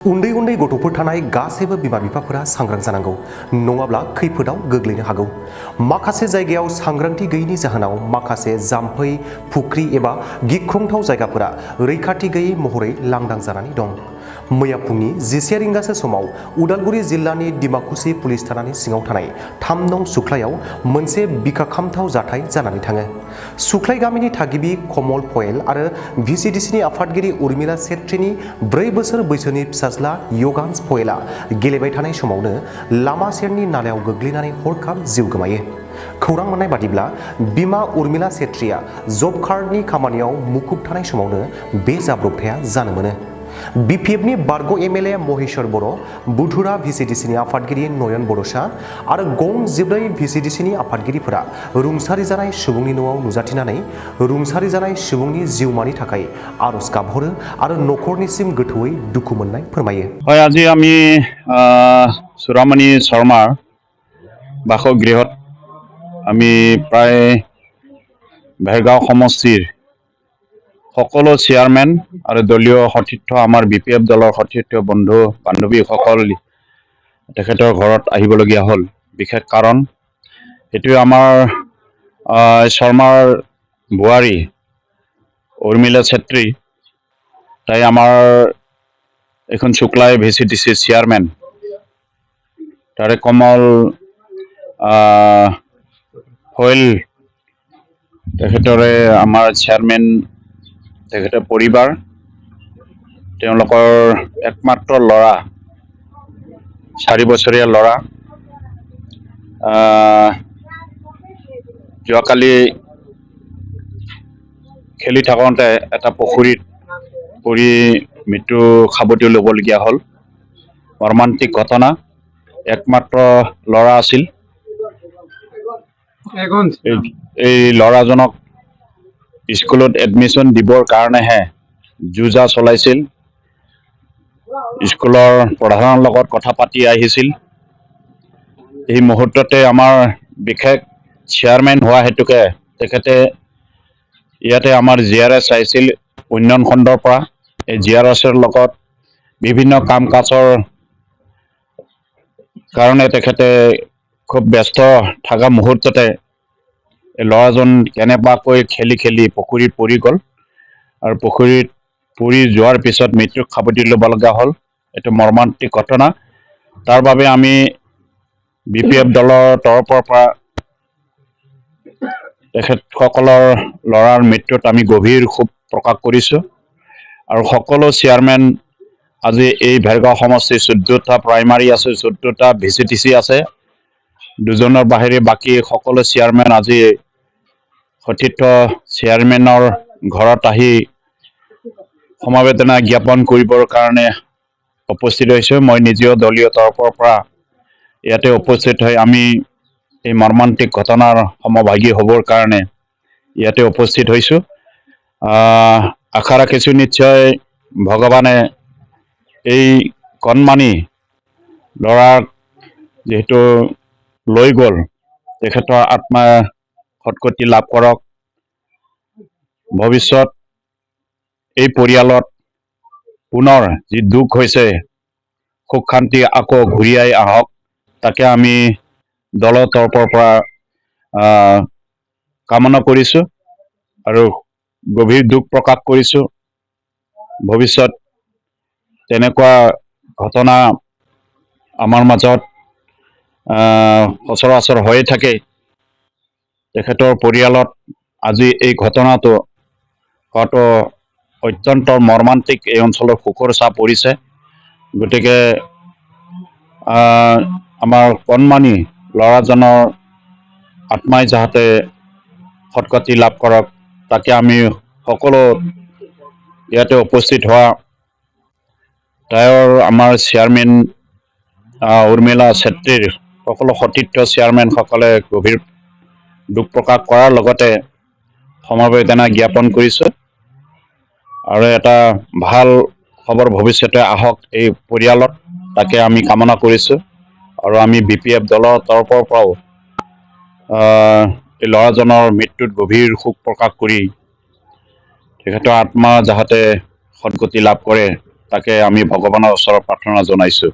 उन्दै उन्दै गथ'फोर थानाय गासैबो बिमा बिफाफोरा सांग्रां जानांगौ नङाब्ला खैफोदाव गोग्लैनो हागौ। माखासे जायगायाव सांग्रांथि गैयैनि जाहोनाव माखासे जाम्फै, फुख्रि एबा गिख्रंथाव जायगाफोरा रैखाथि गैयै महरै लांदां जानानै दं। मैया फुंनि 11 रिंगासो समाव उदालगुरि जिल्लानि डिमाकुसि पुलिस थानानि सिङाव थानाय 3 नं सुख्लायाव मोनसे बिखाखामथाव जाथाय जानानै थाङो। सुख्लाय गामिनि थागिबि कमल पयेल आरो भिसिडिसिनि आफादगिरि उर्मिला सेत्रीनि 4 बोसोर बैसोनि फिसाज्ला यगान्स पयेलआ गेलेबाय थानाय समावनो लामा सेरनि नालायाव गोग्लैनानै हरखाब जिउ गोमायो। खौरां मोननाय बादिब्ला बिमा उर्मिला सेत्रीया जब कार्डनि खामानियाव मुखुब थानाय समावनो बे जाब्रबथाया जानो मोनो। बिपिएफनि बारग' एमएलए महेश्वर बर', बुधुरा भिसिडिसिनि आफादगिरि नयन बड'सा आरो गं 14 भिसिडिसिनि आफादगिरिफोरा रुंसारि जानाय सुबुंनि न'आव नुजाथिनानै रुंसारि जानाय सुबुंनि जिउमानि थाखाय आरज गाबहरो आरो नखरनिसिम गोथौयै दुखु मोननाय फोरमायो। আজি আমি চূড়ামণি শৰ্মাৰ বাসগৃহত আমি প্ৰায় ভেৰগাঁও সমষ্টিৰ সকলো চেয়াৰমেন আৰু দলীয় সতীৰ্থ আমাৰ বিপিএফ দলৰ সতীৰ্থ বন্ধু বান্ধৱীসকল তেখেতৰ ঘৰত আহিবলগীয়া হ'ল। বিশেষ কাৰণ এইটোৱে আমাৰ শৰ্মাৰ বোৱাৰী উৰ্মিলা ছেত্ৰী, তাই আমাৰ এখন শুক্লাই ভিচিডিচি চেয়াৰমেন, তাৰে কমল পয়েল তেখেতৰে আমাৰ চেয়াৰমেন, তেখেতৰ পৰিবাৰ, তেওঁলোকৰ একমাত্ৰ ল'ৰা, 4 বছৰীয়া ল'ৰা যোৱাকালি খেলি থাকোঁতে এটা পুখুৰীত পৰি মৃত্যু সাবটি ল'বলগীয়া হ'ল। মৰ্মান্তিক ঘটনা। একমাত্ৰ ল'ৰা আছিল। এই ল'ৰাজনক স্কুলত এডমিশ্যন দিবৰ কাৰণেহে যুঁজা চলাইছিল। স্কুলৰ প্ৰধানৰ লগত কথা পাতি আহিছিল। এই মুহূৰ্ততে আমাৰ বিশেষ চেয়াৰমেন হোৱা হেতুকে তেখেতে ইয়াতে আমাৰ জিআৰএছ আহিছিল উন্নয়ন খণ্ডৰ পৰা। এই জিআৰএছৰ লগত বিভিন্ন কাম কাজৰ কাৰণে তেখেতে খুব ব্যস্ত থকা মুহূৰ্ততে ল'ৰাজন কেনেবাকৈ খেলি খেলি পুখুৰীত পৰি গ'ল আৰু পুখুৰীত পৰি যোৱাৰ পিছত মৃত্যুক সাবটি ল'ব লগা হ'ল। এইটো মৰ্মান্তিক ঘটনা। তাৰ বাবে আমি বিপিএফ দলৰ তৰফৰ পৰা তেখেতসকলৰ ল'ৰাৰ মৃত্যুত আমি গভীৰ শোক প্ৰকাশ কৰিছোঁ আৰু সকলো চেয়াৰমেন আজি এই ভেৰগাঁও সমষ্টিৰ 14টা প্ৰাইমাৰী আছে, 14টা ভিচিডিচি আছে, 2জনৰ বাহিৰে বাকী সকলো চেয়াৰমেন আজি সতীৰ্থ চেয়াৰমেনৰ ঘৰত আহি সমবেদনা জ্ঞাপন কৰিবৰ কাৰণে উপস্থিত হৈছোঁ। মই নিজেও দলীয় তৰফৰ পৰা ইয়াতে উপস্থিত হৈ আমি এই মৰ্মান্তিক ঘটনাৰ সমভাগী হ'বৰ কাৰণে ইয়াতে উপস্থিত হৈছোঁ। আশা ৰাখিছোঁ নিশ্চয় ভগৱানে এই কণমানি ল'ৰাক যিহেতু লৈ গ'ল, তেখেতৰ আত্মা সদ্গতি লাভ কৰক। ভৱিষ্যত এই পৰিয়ালত পুনৰ যি দুখ হৈছে, সুখ শান্তি আকৌ ঘূৰিয়াই আহক, তাকে আমি দলৰ তৰফৰ পৰা কামনা কৰিছোঁ আৰু গভীৰ দুখ প্ৰকাশ কৰিছোঁ। ভৱিষ্যত তেনেকুৱা ঘটনা আমাৰ মাজত সচৰাচৰ হৈয়ে থাকে। তেখেতৰ পৰিয়ালত আজি এই ঘটনাটো হোৱাটো অত্যন্ত মৰ্মান্তিক। এই অঞ্চলৰ শোকৰ ছাপ পৰিছে। গতিকে আমাৰ কণমানি ল'ৰাজনৰ আত্মাই যাতে সদ্গতি লাভ কৰক, তাকে আমি সকলো ইয়াতে উপস্থিত হোৱা তাইৰ আমাৰ চেয়াৰমেন উৰ্মিলা ছেত্ৰীৰ সকলো সতীৰ্থ চেয়াৰমেনসকলে গভীৰ দুখ প্ৰকাশ কৰাৰ লগতে সমবেদনা জ্ঞাপন কৰিছোঁ আৰু এটা ভাল খবৰ ভৱিষ্যতে আহক এই পৰিয়ালত, তাকে আমি কামনা কৰিছোঁ। আৰু আমি বিপিএফ দলৰ তৰফৰ পৰাও এই ল'ৰাজনৰ মৃত্যুত গভীৰ শোক প্ৰকাশ কৰি তেখেতৰ আত্মা যাতে সদ্গতি লাভ কৰে তাকে আমি ভগৱানৰ ওচৰত প্ৰাৰ্থনা জনাইছোঁ।